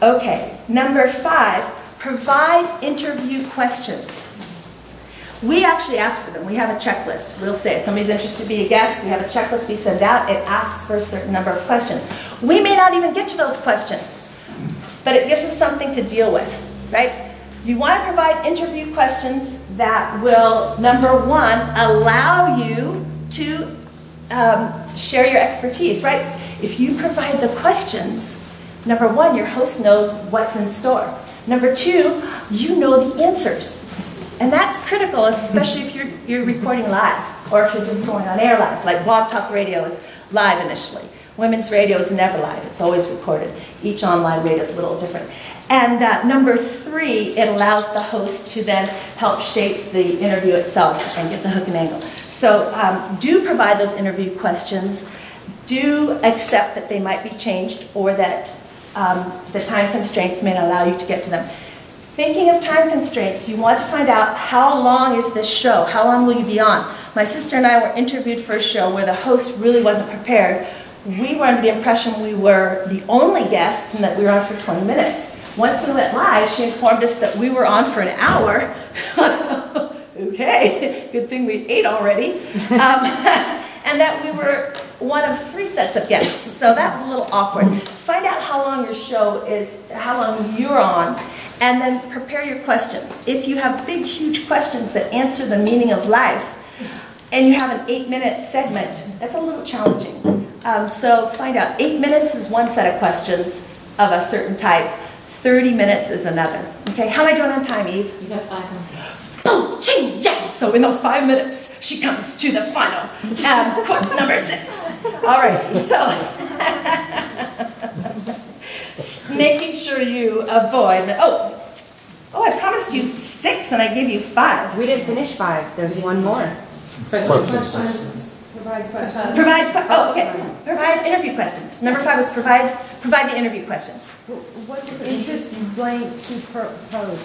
Okay, number 5, provide interview questions. We actually ask for them. We have a checklist. We'll say if somebody's interested to be a guest, we have a checklist we send out. It asks for a certain number of questions. We may not even get to those questions, but it gives us something to deal with, right? You want to provide interview questions that will, number 1, allow you to share your expertise, right? If you provide the questions, number 1, your host knows what's in store. Number 2, you know the answers. And that's critical, especially if you're recording live, or if you're just going on air live. Like Blog Talk Radio is live initially. Women's radio is never live, it's always recorded. Each online radio is a little different. And number 3, it allows the host to then help shape the interview itself and get the hook and angle. So do provide those interview questions. Do accept that they might be changed, or that the time constraints may not allow you to get to them. Thinking of time constraints, you want to find out how long is this show? How long will you be on? My sister and I were interviewed for a show where the host really wasn't prepared. We were under the impression we were the only guest and that we were on for 20 minutes. Once we went live, she informed us that we were on for an hour. Okay, good thing we ate already. And that we were one of 3 sets of guests. So that was a little awkward. Find out how long your show is, how long you're on, and then prepare your questions. If you have big, huge questions that answer the meaning of life, and you have an 8-minute segment, that's a little challenging. So find out, 8 minutes is one set of questions of a certain type. 30 minutes is another. Okay, how am I doing on time, Eve? You got 5 minutes. Oh, gee, yes! So in those 5 minutes, she comes to the final. Quote number 6. All right, so making sure you avoid, oh, I promised you 6 and I gave you 5. We didn't finish 5. There's one more. Provide interview questions. Number 5 is provide the interview questions. What's your interest blank to pose?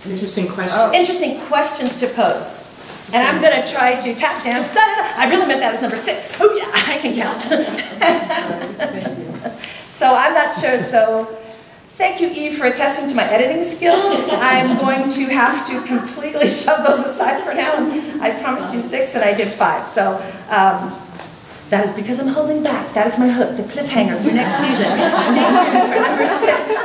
Interesting question. Oh. Interesting questions to pose. And I'm going to try to tap dance. I really meant that as number 6. Oh yeah, I can count. So I'm not sure. So thank you, Eve, for attesting to my editing skills. I'm going to have to completely shove those aside for now. I promised you 6 and I did 5. So that is because I'm holding back. That is my hook, the cliffhanger for next season. Stay tuned for number 6.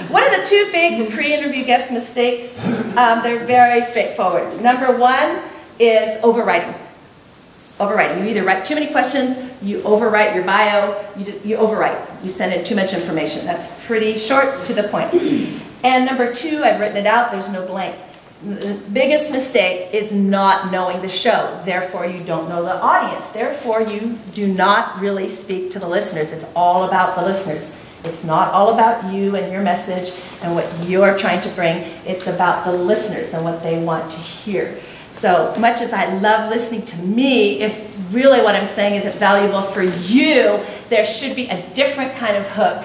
What are the 2 big pre-interview guest mistakes? They're very straightforward. Number 1 is overwriting. Overwriting. You either write too many questions, you overwrite your bio, you overwrite. You send in too much information. That's pretty short to the point. And number 2, I've written it out, there's no blank. The biggest mistake is not knowing the show. Therefore, you don't know the audience. Therefore, you do not really speak to the listeners. It's all about the listeners. It's not all about you and your message and what you're trying to bring. It's about the listeners and what they want to hear. So much as I love listening to me, if really what I'm saying isn't valuable for you, there should be a different kind of hook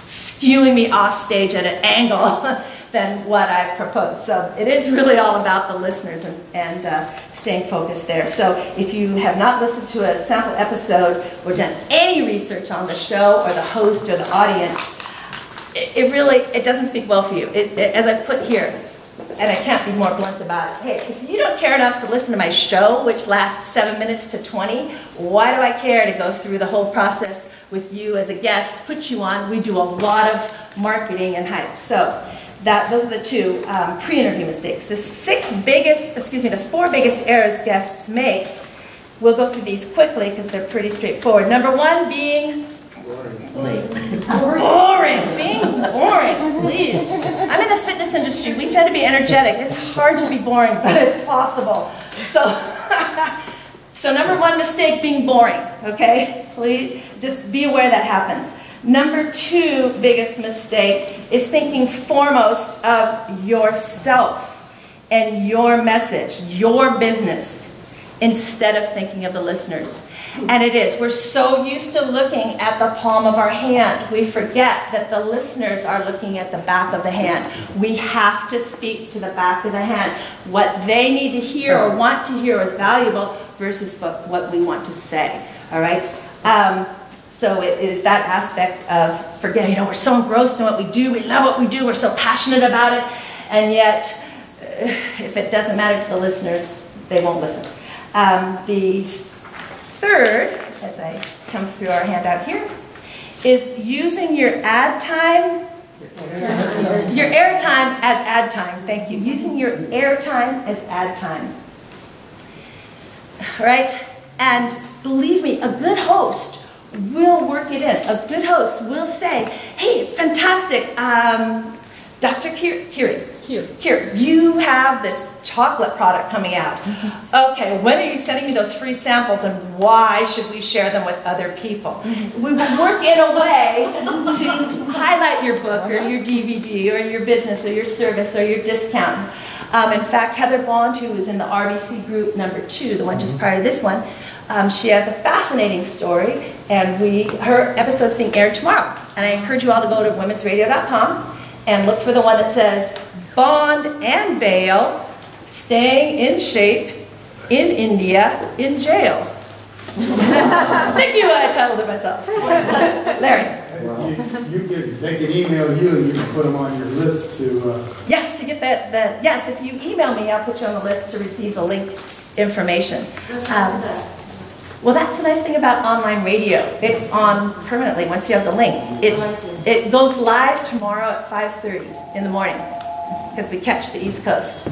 skewing me off stage at an angle than what I've proposed. So it is really all about the listeners and staying focused there. So if you have not listened to a sample episode or done any research on the show or the host or the audience, it doesn't speak well for you. As I put here, and I can't be more blunt about it, hey, if you don't care enough to listen to my show, which lasts 7 minutes to 20, why do I care to go through the whole process with you as a guest, put you on? We do a lot of marketing and hype. So those are the 2 pre-interview mistakes. The 4 biggest errors guests make, we'll go through these quickly because they're pretty straightforward. Number 1 being boring. Being boring, please. I'm in the fitness industry. We tend to be energetic. It's hard to be boring, but it's possible. So number 1 mistake, being boring, okay? Please, just be aware that happens. Number 2 biggest mistake is thinking foremost of yourself and your message, your business, instead of thinking of the listeners. And it is. We're so used to looking at the palm of our hand. We forget that the listeners are looking at the back of the hand. We have to speak to the back of the hand. What they need to hear or want to hear is valuable versus what we want to say. All right? So it is that aspect of forget, we're so engrossed in what we do, we love what we do, we're so passionate about it, and yet if it doesn't matter to the listeners, they won't listen. The third, as I come through our handout here, is using your ad time, your air time as ad time. Thank you. Using your air time as ad time. Right? And believe me, a good host will work it in. A good host will say, hey, fantastic, Dr. Here, you have this chocolate product coming out. Okay, when are you sending me those free samples and why should we share them with other people? We will work in a way to highlight your book or your DVD or your business or your service or your discount. In fact, Heather Bond, who was in the RBC group number 2, the one just prior to this one, she has a fascinating story, and her episode's being aired tomorrow. And I encourage you all to go to womensradio.com and look for the one that says, Bond and Bale staying in shape in India in jail. Thank you, I titled it myself. Larry. They can email you and you can put them on your list to... Yes, to get that, yes, if you email me, I'll put you on the list to receive the link information. Well, that's the nice thing about online radio. It's on permanently once you have the link. It goes live tomorrow at 5:30 in the morning because we catch the East Coast.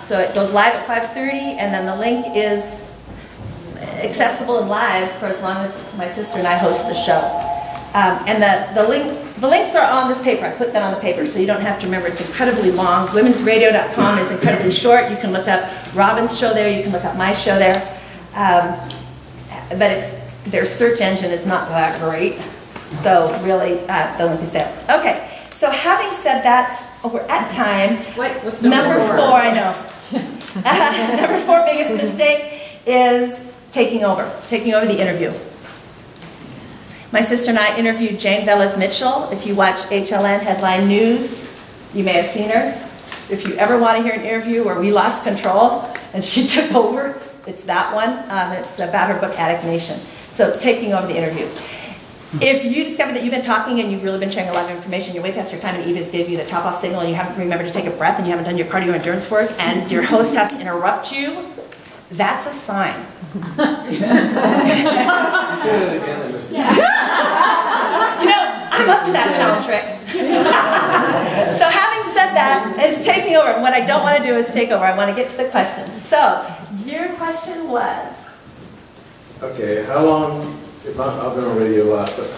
So it goes live at 5:30, and then the link is accessible and live for as long as my sister and I host the show. And the links are on this paper. I put that on the paper so you don't have to remember. It's incredibly long. Womensradio.com is incredibly short. You can look up Robin's show there. You can look up my show there. But their search engine is not that great. So really, the link is there. Okay, so having said that, we're at time. What's number 4? I know. Number 4 biggest mistake is taking over the interview. My sister and I interviewed Jane Velez Mitchell. If you watch HLN Headline News, you may have seen her. If you ever want to hear an interview where we lost control and she took over, it's that one. It's about her book, Addict Nation. So taking over the interview. If you discover that you've been talking and you've really been sharing a lot of information, you're way past your time and Eva's gave you the top-off signal and you haven't remembered to take a breath and you haven't done your cardio endurance work and your host has to interrupt you, that's a sign. You said it again. I'm up to that challenge, Rick. So having said that, it's taking over. And what I don't want to do is take over. I want to get to the questions. So your question was? Okay, how long, I've been on radio a lot, but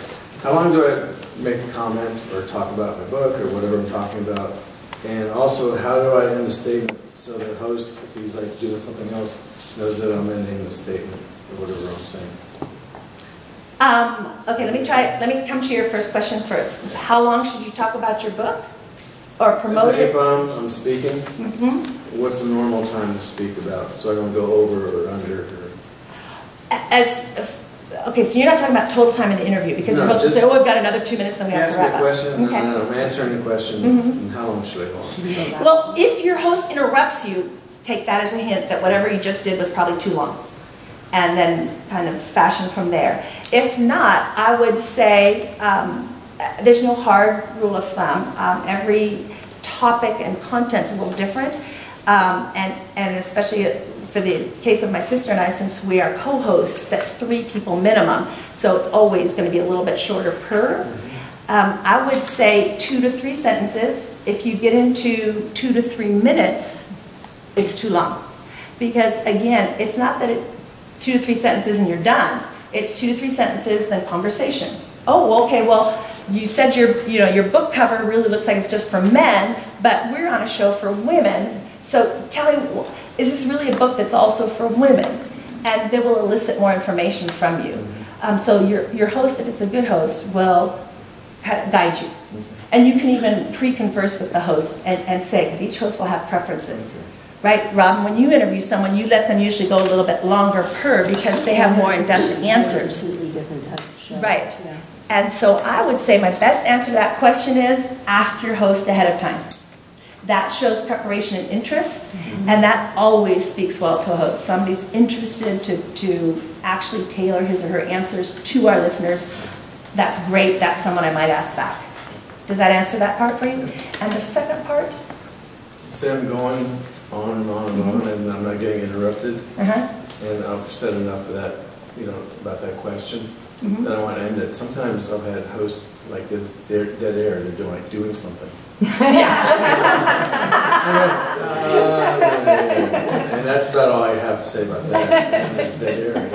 how long do I make a comment or talk about my book or whatever I'm talking about? And also, how do I end a statement so the host, if he's like doing something else, knows that I'm ending the statement or whatever I'm saying? Okay, let me come to your first question first. How long should you talk about your book or promote it? If I'm speaking, what's the normal time to speak about? So I don't go over or under? Okay, so you're not talking about total time in the interview because you're supposed to say, oh, we've got another 2 minutes, then we have to wrap up. Ask me a question, okay. and then I'm answering the question, and how long should I go on? Well, if your host interrupts you, take that as a hint that whatever you just did was probably too long. And then kind of fashion from there. If not, I would say there's no hard rule of thumb. Every topic and content's a little different. And especially for the case of my sister and I, since we are co-hosts, that's 3 people minimum. So it's always going to be a little bit shorter per. I would say 2 to 3 sentences. If you get into 2 to 3 minutes, it's too long. Because again, it's not that 2 to 3 sentences and you're done. It's 2 to 3 sentences, then conversation. Oh, okay, well, you said your book cover really looks like it's just for men, but we're on a show for women. So tell me, is this really a book that's also for women? And they will elicit more information from you. So your host, if it's a good host, will guide you. And you can even pre-converse with the host and say, because each host will have preferences. Right, Robin, when you interview someone, you let them usually go a little bit longer per because they have more in-depth answers. Right. And so I would say my best answer to that question is ask your host ahead of time. That shows preparation and interest, and that always speaks well to a host. Somebody's interested to actually tailor his or her answers to our listeners. That's great. That's someone I might ask back. Does that answer that part for you? And the second part? Say I'm going on and on and on, and I'm not getting interrupted, and I've said enough of that, about that question, then I want to end it. Sometimes I've had hosts like this, they're dead air, they're doing something. And that's about all I have to say about that. It's dead air.